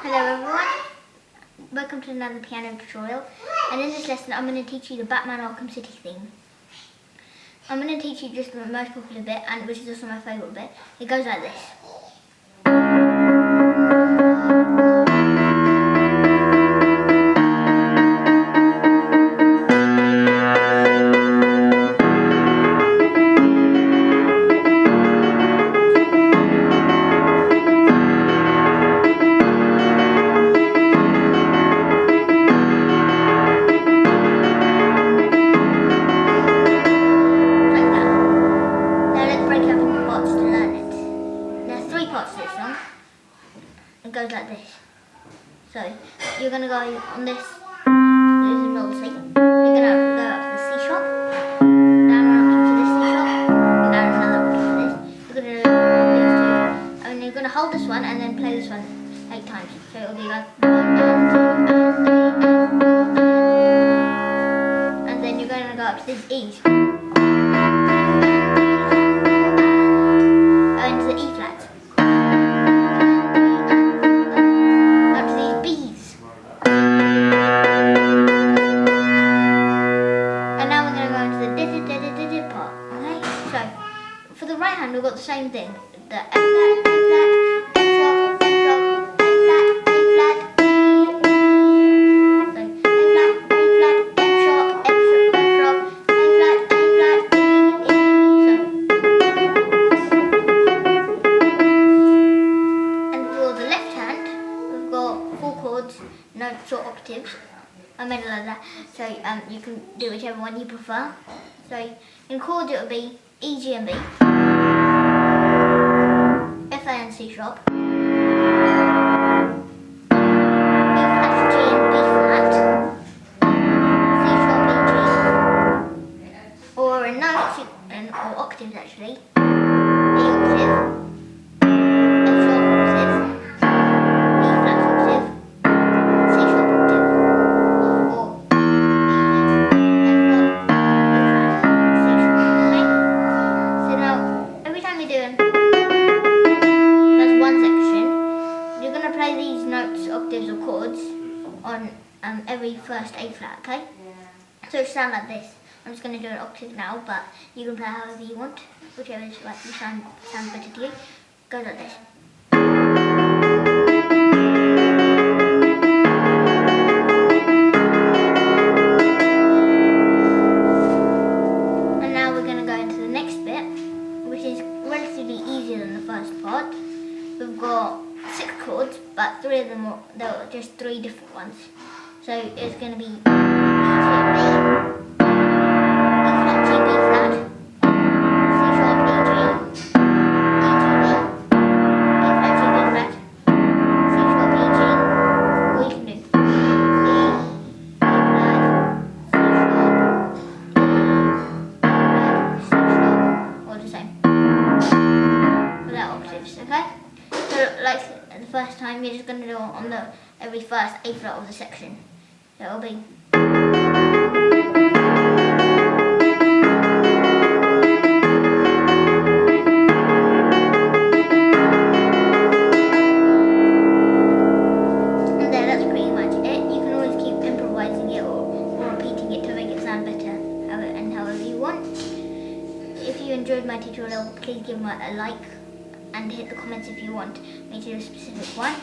Hello everyone, welcome to another piano tutorial, and in this lesson I'm going to teach you the Batman Arkham City theme. I'm going to teach you just the most popular bit, and which is also my favourite bit. It goes like this. It goes like this. So you're going to go on this, obviously. You're going to go up to the C sharp, down one up to this C sharp, and down another one to this. You're going to do these two, and you're going to hold this one and then play this one 8 times. So it'll be like 1 and then you're going to go up to these E's. Into the E flat. For the right hand, we've got the same thing. The A flat, A flat, A sharp, A sharp, A flat, A flat, E. So A flat, A flat, F sharp, F sharp, F sharp, A flat, E, E. And for the left hand, we've got 4 chords, notes or octaves. I made it like that, so you can do whichever one you prefer. So in chords it will be E, G and B, F, A and C sharp, E flat, G and B flat, C sharp, E, G, or in notes, or octaves actually, E octave, F sharp octave, B flat octave, C sharp octave, or play these notes, octaves or chords on every first A flat, okay? So it sounds like this. I'm just going to do an octave now, but you can play however you want, whichever is like sounds better to you. Goes like this. And now we're going to go into the next bit, which is relatively easier than the first part. We've got 6 chords, but 3 of them are just 3 different ones. So it's going to be E, G, B, E flat, G, B flat, C sharp, E, G, E, G, B, E flat, G, B flat, C sharp, E, G, or you can do E, B flat, C sharp, E, B flat, C sharp, all the same. Without octaves, okay? So like the first time, you're just going to do it on the every first A flat of the section. So it'll be. And there, that's pretty much it. You can always keep improvising it or repeating it to make it sound better however you want. If you enjoyed my tutorial, please give me a like and hit the comments if you want me to do a specific one.